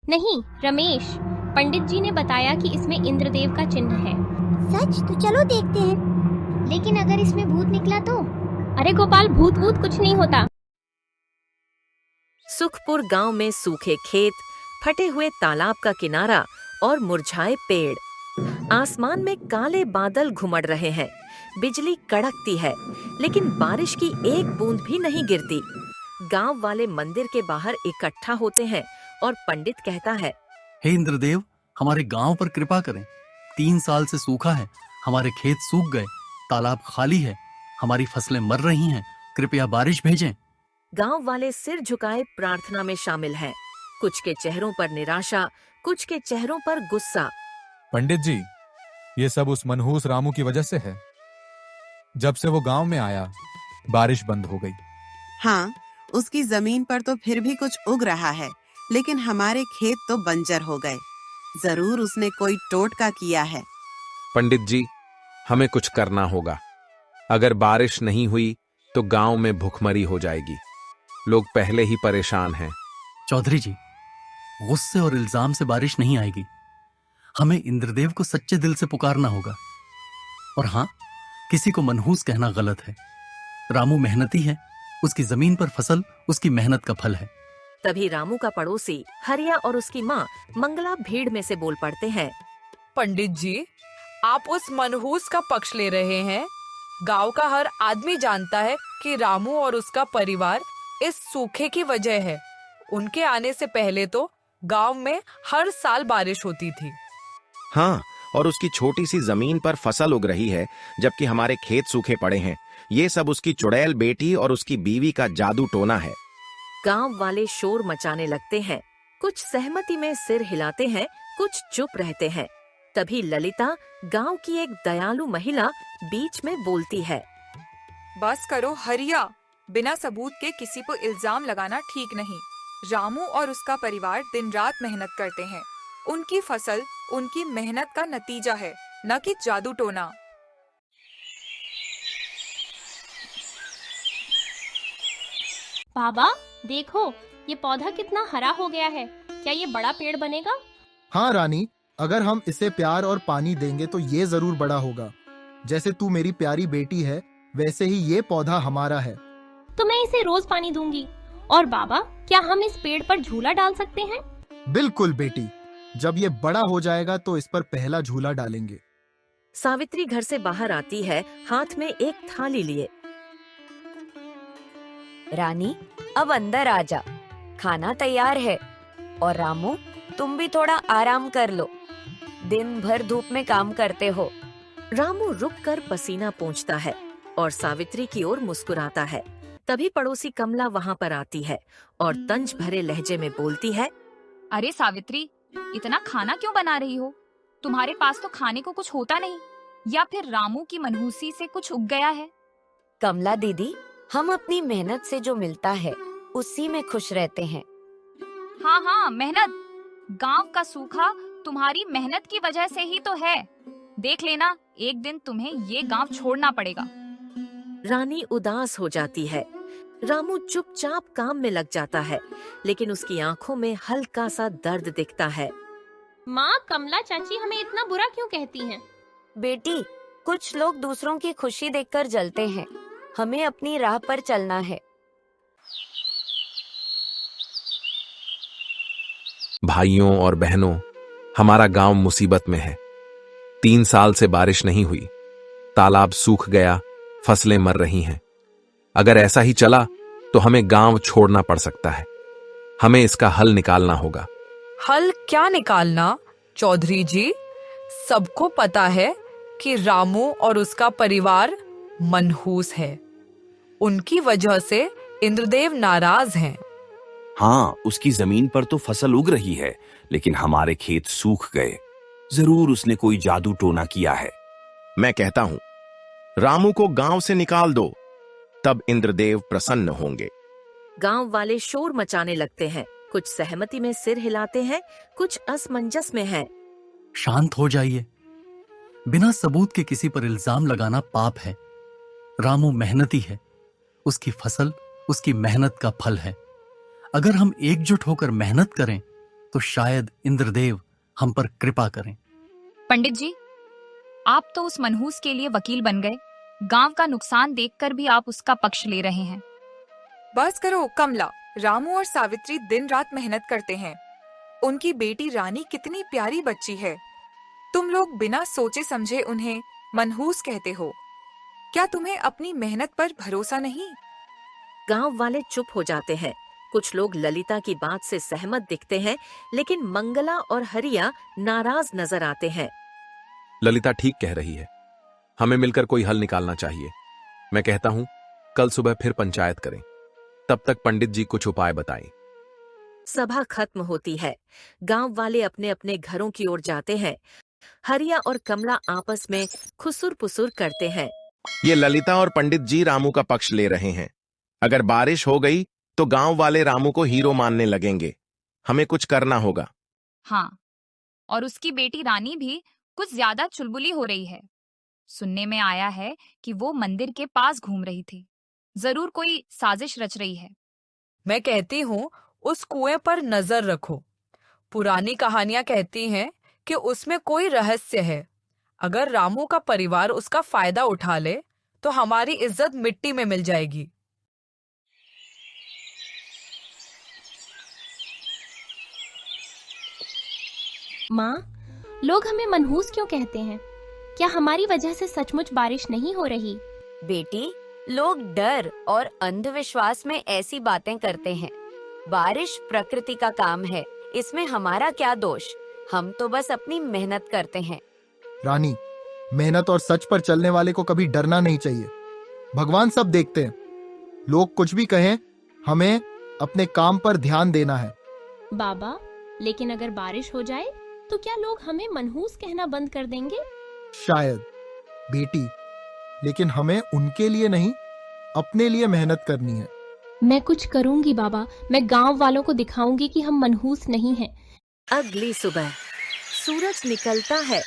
नहीं रमेश, पंडित जी ने बताया कि इसमें इंद्रदेव का चिन्ह है। सच? तो चलो देखते हैं। लेकिन अगर इसमें भूत निकला तो? अरे गोपाल, भूत भूत कुछ नहीं होता। सुखपुर गांव में सूखे खेत, फटे हुए तालाब का किनारा और मुरझाए पेड़। आसमान में काले बादल घुमड़ रहे हैं, बिजली कड़कती है, लेकिन बारिश की एक बूंद भी नहीं गिरती। गांव वाले मंदिर के बाहर इकट्ठा होते हैं और पंडित कहता है, हे इंद्रदेव, हमारे गांव पर कृपा करें। 3 साल से सूखा है, हमारे खेत सूख गए, तालाब खाली है, हमारी फसलें मर रही हैं, कृपया बारिश भेजें। गांव वाले सिर झुकाए प्रार्थना में शामिल हैं। कुछ के चेहरों पर निराशा, कुछ के चेहरों पर गुस्सा। पंडित जी, ये सब उस मनहूस रामू की वजह से है। जब से वो गांव में आया, बारिश बंद हो गई। हाँ, उसकी जमीन पर तो फिर भी कुछ उग रहा है, लेकिन हमारे खेत तो बंजर हो गए। जरूर उसने कोई टोटका किया है। पंडित जी, हमें कुछ करना होगा। अगर बारिश नहीं हुई तो गांव में भूखमरी हो जाएगी। लोग पहले ही परेशान हैं। चौधरी जी, गुस्से और इल्जाम से बारिश नहीं आएगी। हमें इंद्रदेव को सच्चे दिल से पुकारना होगा। और हाँ, किसी को मनहूस कहना गलत है। रामू मेहनती है, उसकी जमीन पर फसल उसकी मेहनत का फल है। तभी रामू का पड़ोसी हरिया और उसकी माँ मंगला भीड़ में से बोल पड़ते हैं, पंडित जी, आप उस मनहूस का पक्ष ले रहे हैं। गांव का हर आदमी जानता है कि रामू और उसका परिवार इस सूखे की वजह है। उनके आने से पहले तो गांव में हर साल बारिश होती थी। हाँ, और उसकी छोटी सी जमीन पर फसल उग रही है, जबकि हमारे खेत सूखे पड़े हैं। ये सब उसकी चुड़ैल बेटी और उसकी बीवी का जादू टोना है। गांव वाले शोर मचाने लगते हैं। कुछ सहमति में सिर हिलाते हैं, कुछ चुप रहते हैं। तभी ललिता, गांव की एक दयालु महिला, बीच में बोलती है, बस करो हरिया, बिना सबूत के किसी को इल्जाम लगाना ठीक नहीं। रामू और उसका परिवार दिन रात मेहनत करते हैं। उनकी फसल उनकी मेहनत का नतीजा है, न कि जादू टोना। बाबा देखो, ये पौधा कितना हरा हो गया है। क्या ये बड़ा पेड़ बनेगा? हाँ रानी, अगर हम इसे प्यार और पानी देंगे तो ये जरूर बड़ा होगा। जैसे तू मेरी प्यारी बेटी है, वैसे ही ये पौधा हमारा है। तो मैं इसे रोज पानी दूंगी। और बाबा, क्या हम इस पेड़ पर झूला डाल सकते हैं? बिल्कुल बेटी, जब ये बड़ा हो जाएगा तो इस पर पहला झूला डालेंगे। सावित्री घर से बाहर आती है, हाथ में एक थाली लिए। रानी, अब अंदर आ जा, खाना तैयार है। और रामू, तुम भी थोड़ा आराम कर लो, दिन भर धूप में काम करते हो। रामू रुककर पसीना पोंछता है और सावित्री की ओर मुस्कुराता है। तभी पड़ोसी कमला वहाँ पर आती है और तंज भरे लहजे में बोलती है, अरे सावित्री, इतना खाना क्यों बना रही हो? तुम्हारे पास तो खाने को कुछ होता नहीं, या फिर रामू की मनहूसी से कुछ उग गया है? कमला दीदी, हम अपनी मेहनत से जो मिलता है उसी में खुश रहते हैं। हाँ हाँ, मेहनत। गांव का सूखा तुम्हारी मेहनत की वजह से ही तो है। देख लेना, एक दिन तुम्हें ये गांव छोड़ना पड़ेगा। रानी उदास हो जाती है। रामू चुपचाप काम में लग जाता है, लेकिन उसकी आंखों में हल्का सा दर्द दिखता है। माँ, कमला चाची हमें इतना बुरा क्यों कहती हैं? बेटी, कुछ लोग दूसरों की खुशी देखकर जलते हैं। हमें अपनी राह पर चलना है। भाइयों और बहनों, हमारा गांव मुसीबत में है। 3 साल से बारिश नहीं हुई, तालाब सूख गया, फसलें मर रही हैं। अगर ऐसा ही चला तो हमें गांव छोड़ना पड़ सकता है। हमें इसका हल निकालना होगा। हल क्या निकालना चौधरी जी? सबको पता है कि रामू और उसका परिवार मनहूस है। उनकी वजह से इंद्रदेव नाराज हैं। हाँ, उसकी जमीन पर तो फसल उग रही है, लेकिन हमारे खेत सूख गए। जरूर उसने कोई जादू टोना किया है। मैं कहता हूं, रामू को गांव से निकाल दो, तब इंद्रदेव प्रसन्न होंगे। गांव वाले शोर मचाने लगते हैं। कुछ सहमति में सिर हिलाते हैं, कुछ असमंजस में हैं। शांत हो जाइए। बिना सबूत के किसी पर इल्जाम लगाना पाप है। रामू मेहनती है, उसकी फसल उसकी मेहनत का फल है। अगर हम एकजुट होकर मेहनत करें तो शायद इंद्रदेव हम पर कृपा करें। पंडित जी, आप तो उस मनहूस के लिए वकील बन गए। गांव का नुकसान देखकर भी आप उसका पक्ष ले रहे हैं। बस करो कमला। रामू और सावित्री दिन रात मेहनत करते हैं। उनकी बेटी रानी कितनी प्यारी बच्ची है। तुम लोग बिना सोचे समझे उन्हें मनहूस कहते हो। क्या तुम्हें अपनी मेहनत पर भरोसा नहीं? गांव वाले चुप हो जाते हैं। कुछ लोग ललिता की बात से सहमत दिखते हैं, लेकिन मंगला और हरिया नाराज नजर आते हैं। ललिता ठीक कह रही है, हमें मिलकर कोई हल निकालना चाहिए। मैं कहता हूं कल सुबह फिर पंचायत करें, तब तक पंडित जी कुछ उपाय बताएं। सभा खत्म होती है। गांव वाले अपने अपने घरों की ओर जाते हैं। हरिया और कमला आपस में खुसुर पुसुर करते हैं। ये ललिता और पंडित जी रामू का पक्ष ले रहे हैं। अगर बारिश हो गई तो गांव वाले रामू को हीरो मानने लगेंगे। हमें कुछ करना होगा। हाँ, और उसकी बेटी रानी भी कुछ ज्यादा चुलबुली हो रही है। सुनने में आया है कि वो मंदिर के पास घूम रही थी। जरूर कोई साजिश रच रही है। मैं कहती हूँ उस कुएं पर नजर रखो। पुरानी कहानियां कहती हैं कि उसमें कोई रहस्य है। अगर रामू का परिवार उसका फायदा उठा ले तो हमारी इज्जत मिट्टी में मिल जाएगी। माँ, लोग हमें मनहूस क्यों कहते हैं? क्या हमारी वजह से सचमुच बारिश नहीं हो रही? बेटी, लोग डर और अंधविश्वास में ऐसी बातें करते हैं। बारिश प्रकृति का काम है, इसमें हमारा क्या दोष? हम तो बस अपनी मेहनत करते हैं। रानी, मेहनत और सच पर चलने वाले को कभी डरना नहीं चाहिए। भगवान सब देखते हैं। लोग कुछ भी कहें, हमें अपने काम पर ध्यान देना है। बाबा, लेकिन अगर बारिश हो जाए तो क्या लोग हमें मनहूस कहना बंद कर देंगे? शायद बेटी, लेकिन हमें उनके लिए नहीं, अपने लिए मेहनत करनी है। मैं कुछ करूंगी बाबा। मैं गांव वालों को दिखाऊंगी कि हम मनहूस नहीं हैं। अगली सुबह सूरज निकलता है।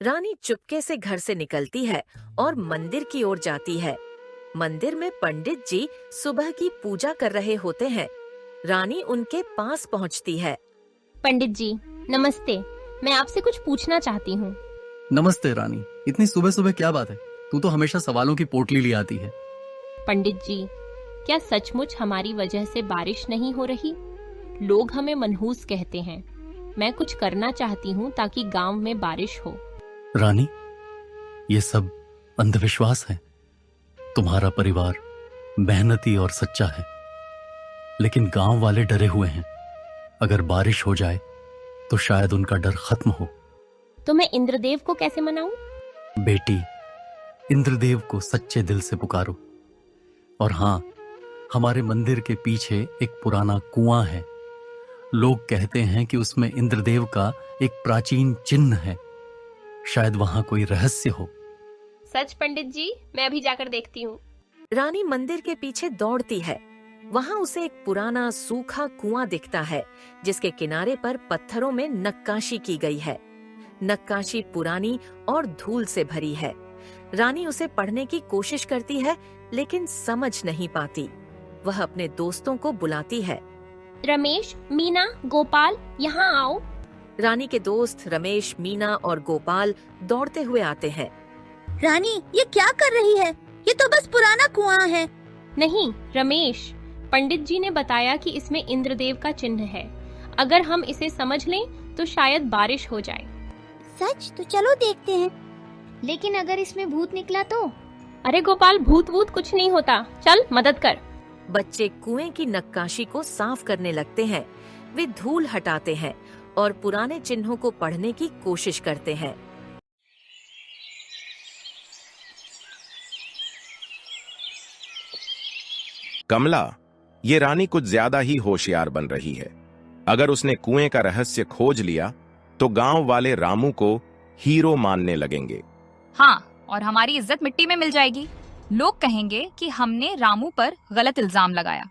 रानी चुपके से घर से निकलती है और मंदिर की ओर जाती है। मंदिर में पंडित जी सुबह की पूजा कर रहे होते हैं। रानी उनके पास पहुंचती है। पंडित जी, नमस्ते। मैं आपसे कुछ पूछना चाहती हूँ। नमस्ते रानी, इतनी सुबह सुबह क्या बात है? तू तो हमेशा सवालों की पोटली ले आती है। पंडित जी, क्या सचमुच हमारी वजह से बारिश नहीं हो रही? लोग हमें मनहूस कहते हैं। मैं कुछ करना चाहती हूँ ताकि गांव में बारिश हो। रानी, ये सब अंधविश्वास है। तुम्हारा परिवार मेहनती और सच्चा है, लेकिन गांव वाले डरे हुए हैं। अगर बारिश हो जाए तो शायद उनका डर खत्म हो। तो मैं इंद्रदेव को कैसे मनाऊं? बेटी, इंद्रदेव को सच्चे दिल से पुकारो। और हाँ, हमारे मंदिर के पीछे एक पुराना कुआं है। लोग कहते हैं कि उसमें इंद्रदेव का एक प्राचीन चिन्ह है। शायद वहां कोई रहस्य हो। सच पंडित जी, मैं अभी जाकर देखती हूँ। रानी मंदिर के पीछे दौड़ती है। वहां उसे एक पुराना सूखा कुआं दिखता है, जिसके किनारे पर पत्थरों में नक्काशी की गई है। नक्काशी पुरानी और धूल से भरी है। रानी उसे पढ़ने की कोशिश करती है, लेकिन समझ नहीं पाती। वह अपने दोस्तों को बुलाती है। रमेश, मीना, गोपाल, यहाँ आओ। रानी के दोस्त रमेश, मीना और गोपाल दौड़ते हुए आते हैं। रानी, ये क्या कर रही है? ये तो बस पुराना कुआं है। नहीं रमेश, पंडित जी ने बताया कि इसमें इंद्रदेव का चिन्ह है। अगर हम इसे समझ लें तो शायद बारिश हो जाए। सच? तो चलो देखते हैं। लेकिन अगर इसमें भूत निकला तो? अरे गोपाल, भूत वूत कुछ नहीं होता। चल मदद कर। बच्चे कुएं की नक्काशी को साफ करने लगते हैं। वे धूल हटाते हैं और पुराने चिन्हों को पढ़ने की कोशिश करते हैं। कमला, ये रानी कुछ ज्यादा ही होशियार बन रही है। अगर उसने कुएं का रहस्य खोज लिया तो गांव वाले रामू को हीरो मानने लगेंगे। हाँ, और हमारी इज्जत मिट्टी में मिल जाएगी। लोग कहेंगे कि हमने रामू पर गलत इल्जाम लगाया।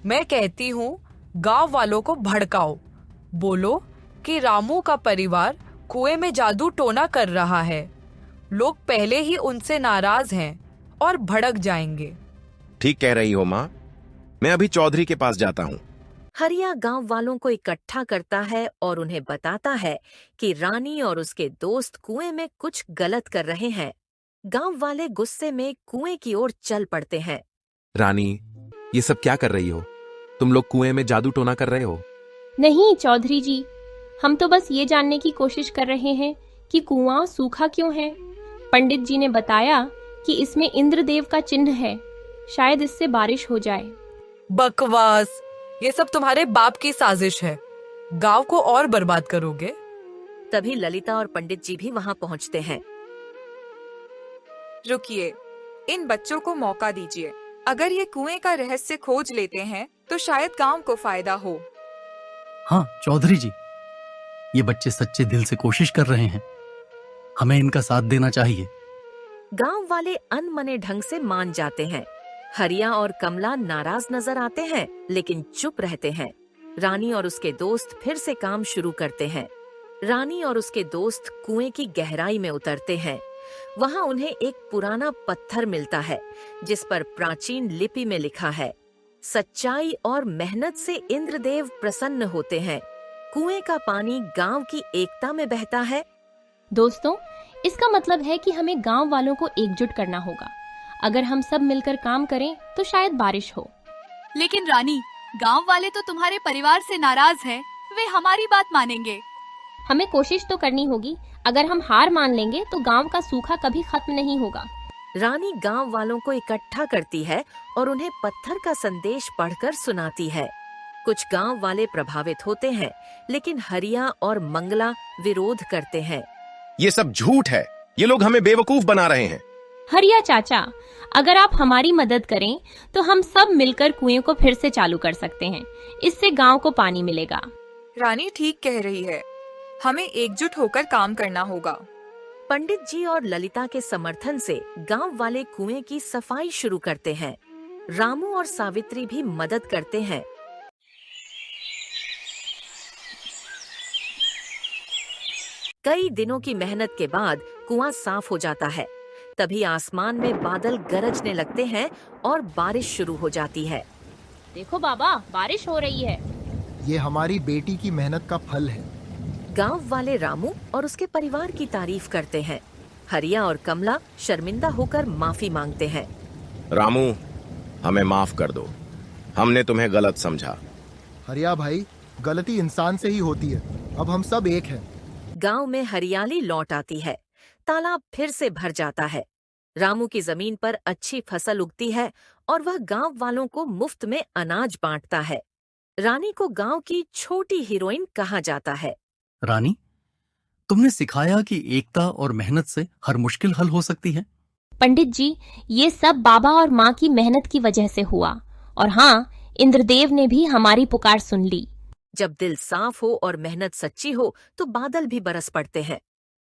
मैं कहती हूँ गांव वालों को भड़काओ। बोलो कि रामू का परिवार कुएं में जादू टोना कर रहा है। लोग पहले ही उनसे नाराज हैं और भड़क जाएंगे। ठीक कह रही हो माँ। मैं अभी चौधरी के पास जाता हूँ। हरिया गांव वालों को इकट्ठा करता है और उन्हें बताता है कि रानी और उसके दोस्त कुएं में कुछ गलत कर रहे हैं। गांव वाले गुस्से में कुएं की ओर चल पड़ते हैं। रानी, ये सब क्या कर रही हो? तुम लोग कुएं में जादू टोना कर रहे हो? नहीं चौधरी जी, हम तो बस ये जानने की कोशिश कर रहे हैं कि कुआं सूखा क्यों है। पंडित जी ने बताया कि इसमें इंद्रदेव का चिन्ह है, शायद इससे बारिश हो जाए। बकवास, ये सब तुम्हारे बाप की साजिश है। गांव को और बर्बाद करोगे। तभी ललिता और पंडित जी भी वहां पहुंचते हैं। रुकिए, इन बच्चों को मौका दीजिए। अगर ये कुएं का रहस्य खोज लेते हैं तो शायद गांव को फायदा हो। हाँ चौधरी जी, ये बच्चे सच्चे दिल से कोशिश कर रहे हैं, हमें इनका साथ देना चाहिए। गांव वाले अनमने ढंग से मान जाते हैं। हरिया और कमला नाराज नजर आते हैं लेकिन चुप रहते हैं। रानी और उसके दोस्त फिर से काम शुरू करते हैं। रानी और उसके दोस्त कुएं की गहराई में उतरते हैं। वहां उन्हें एक पुराना पत्थर मिलता है जिस पर प्राचीन लिपि में लिखा है, सच्चाई और मेहनत से इंद्रदेव प्रसन्न होते हैं। कुएं का पानी गांव की एकता में बहता है। दोस्तों, इसका मतलब है कि हमें गांव वालों को एकजुट करना होगा। अगर हम सब मिलकर काम करें तो शायद बारिश हो। लेकिन रानी, गांव वाले तो तुम्हारे परिवार से नाराज हैं, वे हमारी बात मानेंगे। हमें कोशिश तो करनी होगी। अगर हम हार मान लेंगे तो गांव का सूखा कभी खत्म नहीं होगा। रानी गांव वालों को इकट्ठा करती है और उन्हें पत्थर का संदेश पढ़कर सुनाती है। कुछ गांव वाले प्रभावित होते हैं लेकिन हरिया और मंगला विरोध करते हैं। ये सब झूठ है, ये लोग हमें बेवकूफ बना रहे हैं। हरिया चाचा, अगर आप हमारी मदद करें तो हम सब मिलकर कुएं को फिर से चालू कर सकते हैं। इससे गांव को पानी मिलेगा। रानी ठीक कह रही है, हमें एकजुट होकर काम करना होगा। पंडित जी और ललिता के समर्थन से गांव वाले कुएं की सफाई शुरू करते हैं। रामू और सावित्री भी मदद करते हैं। कई दिनों की मेहनत के बाद कुआं साफ हो जाता है। तभी आसमान में बादल गरजने लगते हैं और बारिश शुरू हो जाती है। देखो बाबा, बारिश हो रही है। ये हमारी बेटी की मेहनत का फल है। गांव वाले रामू और उसके परिवार की तारीफ करते हैं। हरिया और कमला शर्मिंदा होकर माफी मांगते हैं। रामू, हमें माफ कर दो, हमने तुम्हें गलत समझा। हरिया भाई, गलती इंसान से ही होती है। अब हम सब एक हैं। गांव में हरियाली लौट आती है। तालाब फिर से भर जाता है। रामू की जमीन पर अच्छी फसल उगती है और वह गांव वालों को मुफ्त में अनाज बांटता है। रानी को गांव की छोटी हीरोइन कहा जाता है। रानी, तुमने सिखाया कि एकता और मेहनत से हर मुश्किल हल हो सकती है। पंडित जी, ये सब बाबा और माँ की मेहनत की वजह से हुआ। और हाँ, इंद्रदेव ने भी हमारी पुकार सुन ली। जब दिल साफ हो और मेहनत सच्ची हो तो बादल भी बरस पड़ते हैं।